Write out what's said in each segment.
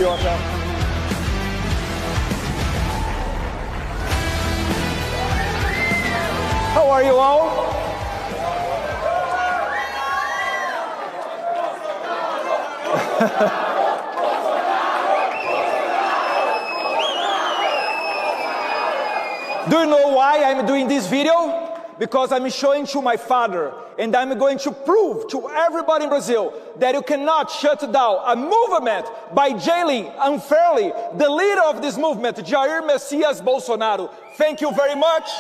idiota. How are you all? Do you know why I'm doing this video? Because I'm showing to my father, and I'm going to prove to everybody in Brazil that you cannot shut down a movement by jailing unfairly the leader of this movement, Jair Messias Bolsonaro. Thank you very much.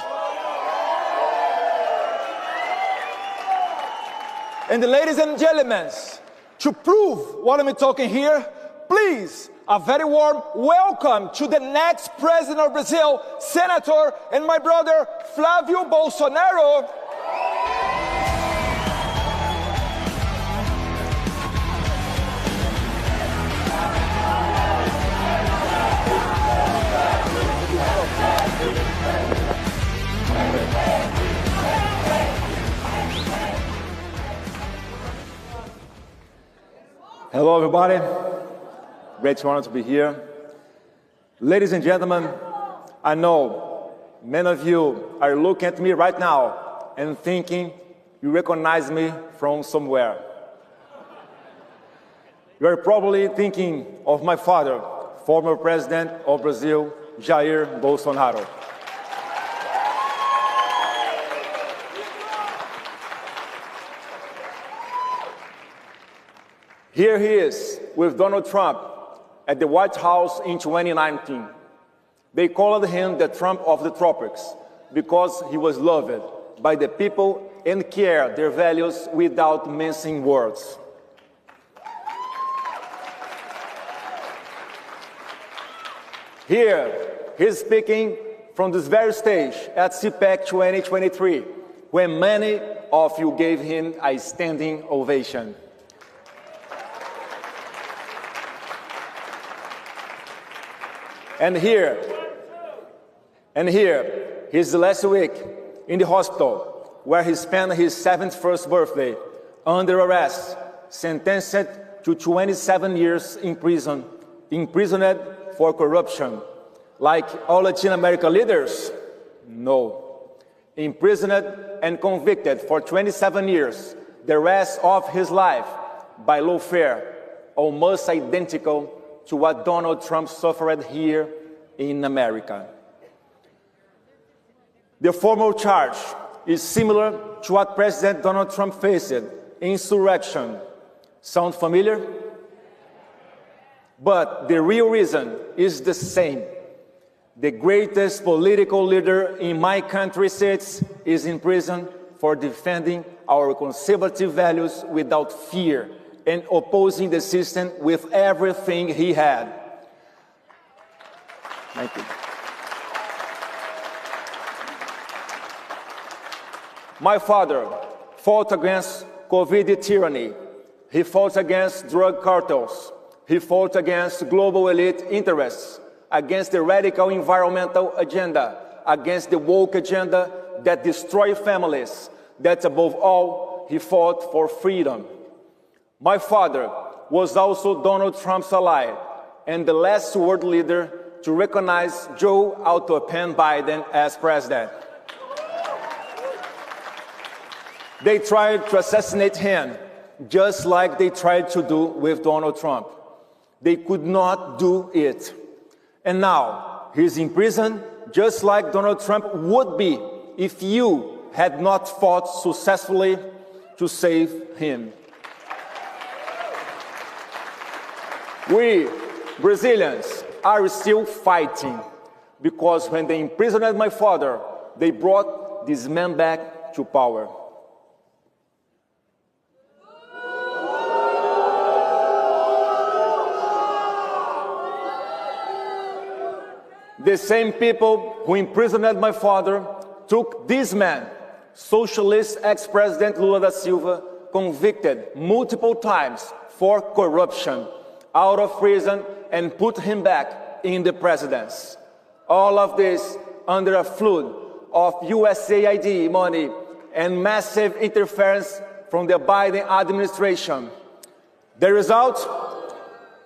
And ladies and gentlemen, to prove what I'm talking here, please, a very warm welcome to the next president of Brazil, Senator, and my brother, Flávio Bolsonaro. Hello, everybody. Great honor to be here. Ladies and gentlemen, I know many of you are looking at me right now and thinking you recognize me from somewhere. You are probably thinking of my father, former president of Brazil, Jair Bolsonaro. Here he is with Donald Trump at the White House in 2019. They called him the Trump of the tropics because he was loved by the people and cared their values without mincing words. Here, he's speaking from this very stage at CPAC 2023, when many of you gave him a standing ovation. And here, he's last week in the hospital where he spent his 71st birthday under arrest, sentenced to 27 years in prison, imprisoned for corruption. Like all Latin American leaders? No. Imprisoned and convicted for 27 years, the rest of his life, by lawfare, almost identical to what Donald Trump suffered here in America. The formal charge is similar to what President Donald Trump faced, insurrection. Sound familiar? But the real reason is the same. The greatest political leader in my country sits is in prison for defending our conservative values without fear and opposing the system with everything he had. Thank you. My father fought against COVID tyranny. He fought against drug cartels. He fought against global elite interests, against the radical environmental agenda, against the woke agenda that destroys families, that above all, he fought for freedom. My father was also Donald Trump's ally and the last world leader to recognize Joe Autopen Biden as president. They tried to assassinate him, just like they tried to do with Donald Trump. They could not do it. And now, he's in prison, just like Donald Trump would be if you had not fought successfully to save him. We, Brazilians, are still fighting, because when they imprisoned my father, they brought this man back to power. The same people who imprisoned my father took this man, socialist ex-president Lula da Silva, convicted multiple times for corruption, out of prison and put him back in the presidency. All of this under a flood of USAID money and massive interference from the Biden administration. The result?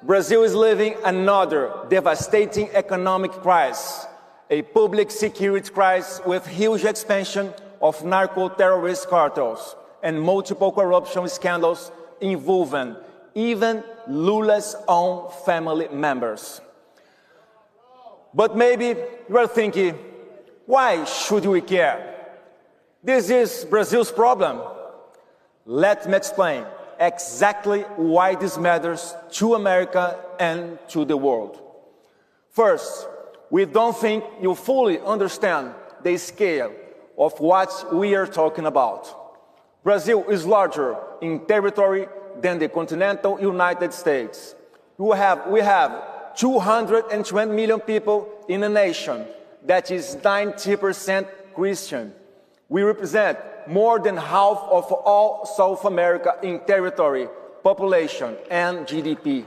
Brazil is living another devastating economic crisis, a public security crisis with huge expansion of narco-terrorist cartels and multiple corruption scandals involving even Lula's own family members. But maybe you are thinking, why should we care? This is Brazil's problem. Let me explain exactly why this matters to America and to the world. First, we don't think you fully understand the scale of what we are talking about. Brazil is larger in territory than the continental United States. We have 220 million people in a nation that is 90% Christian. We represent more than half of all South America in territory, population, and GDP.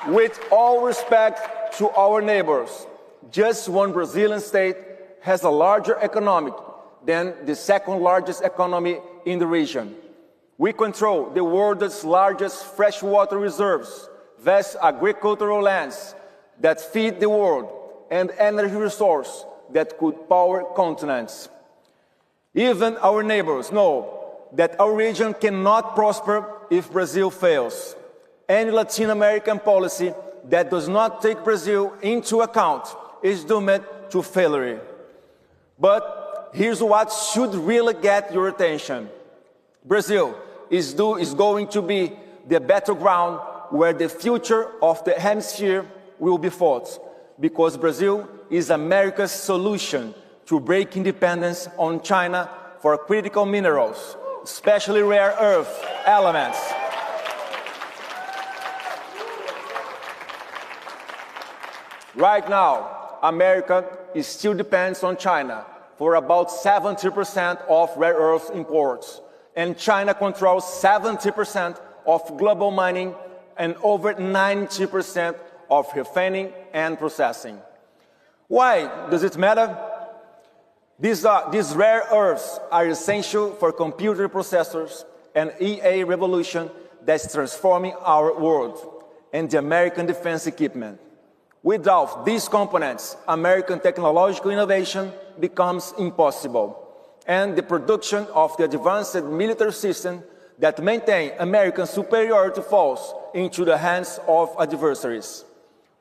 With all respect to our neighbors, just one Brazilian state has a larger economy than the second largest economy in the region. We control the world's largest freshwater reserves, vast agricultural lands that feed the world, and energy resources that could power continents. Even our neighbors know that our region cannot prosper if Brazil fails. Any Latin American policy that does not take Brazil into account is doomed to failure. But here's what should really get your attention. Brazil is going to be the battleground where the future of the hemisphere will be fought, because Brazil is America's solution to break independence on China for critical minerals, especially rare earth elements. Right now, America still depends on China for about 70% of rare earth imports, and China controls 70% of global mining and over 90% of refining and processing. Why does it matter? These rare earths are essential for computer processors and EA revolution that's transforming our world and the American defense equipment. Without these components, American technological innovation becomes impossible, and the production of the advanced military system that maintain American superiority falls into the hands of adversaries.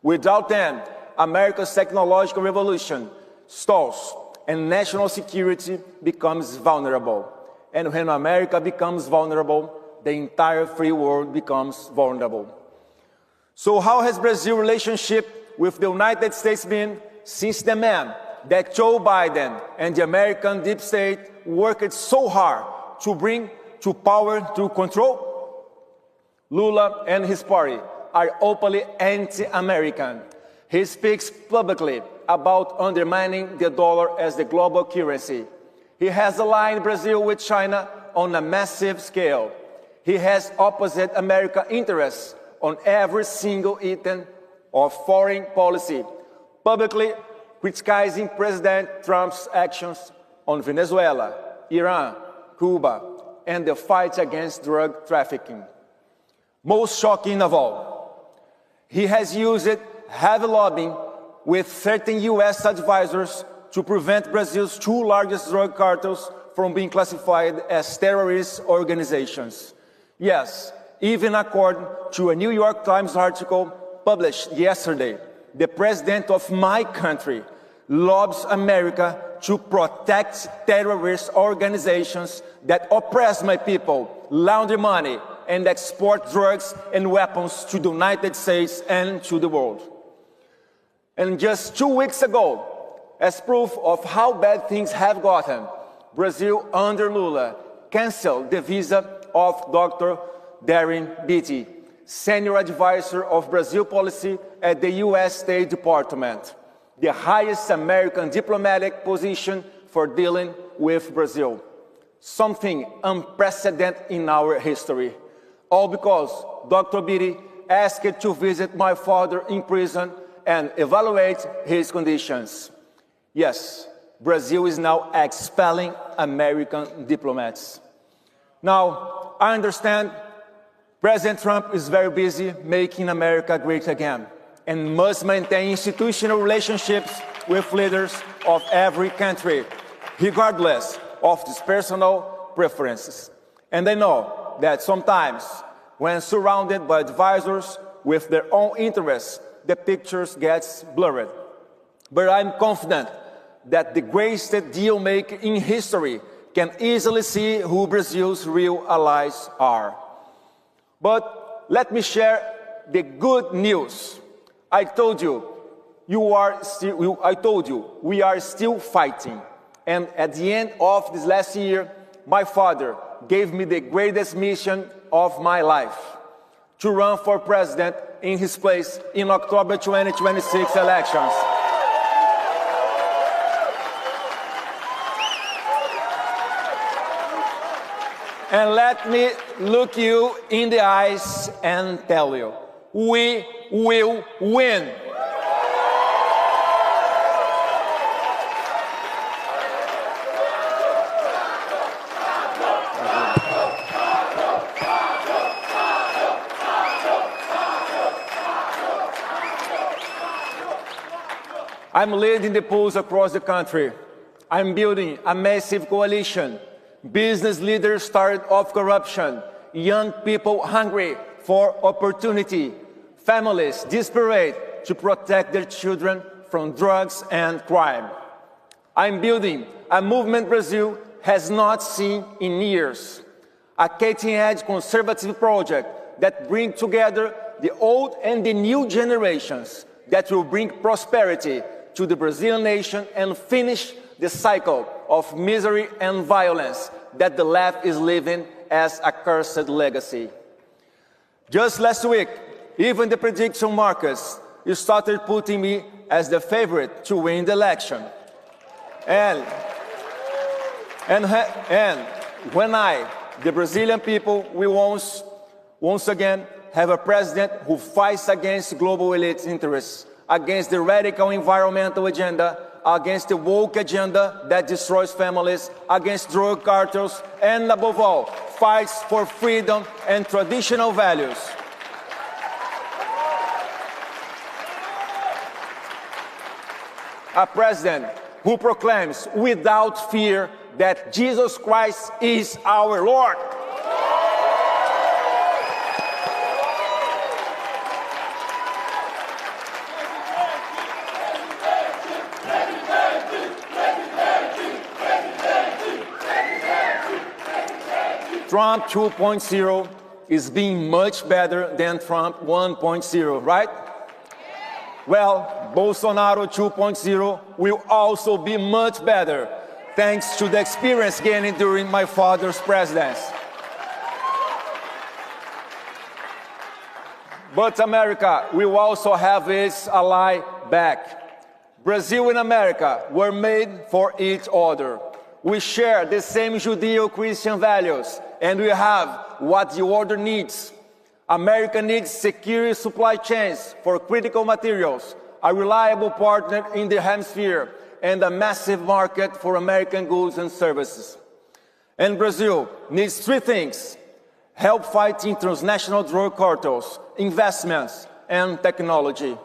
Without them, America's technological revolution stalls and national security becomes vulnerable. And when America becomes vulnerable, the entire free world becomes vulnerable. So how has Brazil's relationship with the United States been since the man that Joe Biden and the American deep state worked so hard to bring to power through control? Lula and his party are openly anti-American. He speaks publicly about undermining the dollar as the global currency. He has aligned Brazil with China on a massive scale. He has opposite American interests on every single item of foreign policy, publicly criticizing President Trump's actions on Venezuela, Iran, Cuba, and the fight against drug trafficking. Most shocking of all, he has used heavy lobbying with 13 U.S. advisors to prevent Brazil's two largest drug cartels from being classified as terrorist organizations. Yes, even according to a New York Times article published yesterday, the president of my country lobbies America to protect terrorist organizations that oppress my people, launder money, and export drugs and weapons to the United States and to the world. And just 2 weeks ago, as proof of how bad things have gotten, Brazil under Lula canceled the visa of Dr. Darren Beatty, senior advisor of Brazil policy at the U.S. State Department, the highest American diplomatic position for dealing with Brazil. Something unprecedented in our history. All because Dr. Beatty asked to visit my father in prison and evaluate his conditions. Yes, Brazil is now expelling American diplomats. Now, I understand President Trump is very busy making America great again and must maintain institutional relationships with leaders of every country, regardless of these personal preferences. And I know that sometimes, when surrounded by advisors with their own interests, the pictures gets blurred. But I'm confident that the greatest deal-maker in history can easily see who Brazil's real allies are. But let me share the good news. I told you, we are still fighting. And at the end of this last year, my father gave me the greatest mission of my life, to run for president in his place in October 2026 elections. And let me look you in the eyes and tell you, we will win. I'm leading the polls across the country. I'm building a massive coalition. Business leaders tired of corruption, young people hungry for opportunity, families desperate to protect their children from drugs and crime. I'm building a movement Brazil has not seen in years, a cutting-edge conservative project that brings together the old and the new generations that will bring prosperity to the Brazilian nation and finish the cycle of misery and violence that the left is living as a cursed legacy. Just last week, even the prediction markets started putting me as the favorite to win the election. And when the Brazilian people, will once again have a president who fights against global elite interests, against the radical environmental agenda, against the woke agenda that destroys families, against drug cartels, and above all, fights for freedom and traditional values. A president who proclaims without fear that Jesus Christ is our Lord. Trump 2.0 is being much better than Trump 1.0, right? Well, Bolsonaro 2.0 will also be much better, thanks to the experience gained during my father's presidency. But America will also have its ally back. Brazil and America were made for each other. We share the same Judeo-Christian values, and we have what the world needs. America needs secure supply chains for critical materials, a reliable partner in the hemisphere, and a massive market for American goods and services. And Brazil needs three things: help fighting transnational drug cartels, investments, and technology.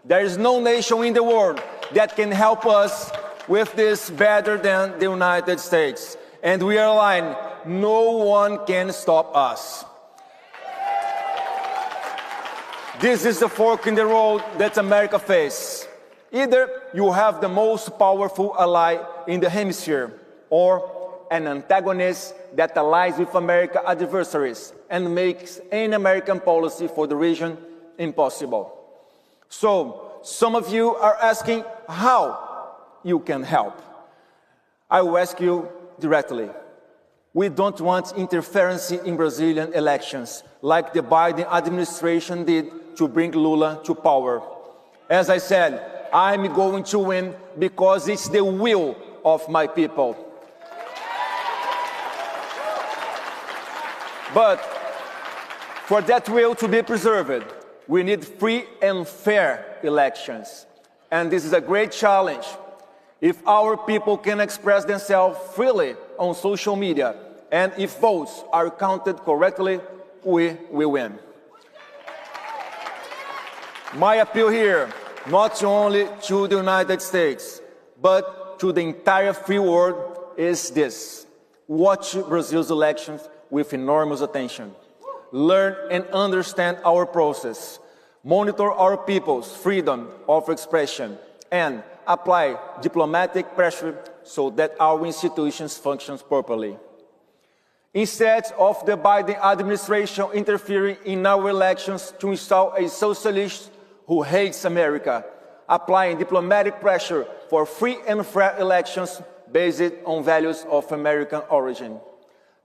There is no nation in the world that can help us with this better than the United States. And we are aligned. No one can stop us. This is the fork in the road that America faces. Either you have the most powerful ally in the hemisphere, or an antagonist that allies with America's adversaries and makes any American policy for the region impossible. So, some of you are asking how you can help. I will ask you directly. We don't want interference in Brazilian elections, like the Biden administration did to bring Lula to power. As I said, I'm going to win because it's the will of my people. But for that will to be preserved, we need free and fair elections. And this is a great challenge. If our people can express themselves freely on social media, and if votes are counted correctly, we will win. My appeal here, not only to the United States, but to the entire free world, is this: watch Brazil's elections with enormous attention. Learn and understand our process. Monitor our people's freedom of expression and apply diplomatic pressure so that our institutions function properly. Instead of the Biden administration interfering in our elections to install a socialist who hates America, applying diplomatic pressure for free and fair elections based on values of American origin.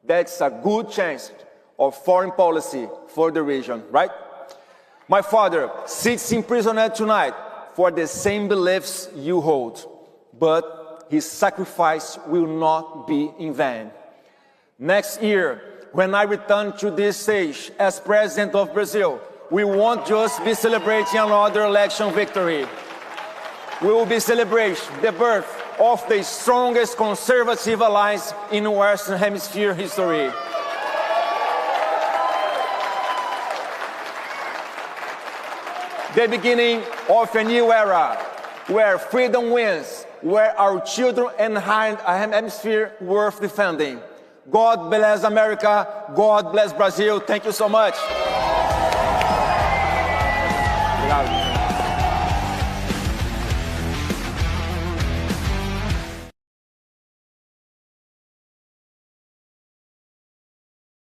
That's a good chance of foreign policy for the region, right? My father sits in prison tonight for the same beliefs you hold, but his sacrifice will not be in vain. Next year, when I return to this stage as President of Brazil, we won't just be celebrating another election victory. We will be celebrating the birth of the strongest conservative alliance in Western Hemisphere history. The beginning of a new era, where freedom wins, where our children and hemisphere worth defending. God bless America, God bless Brazil. Thank you so much.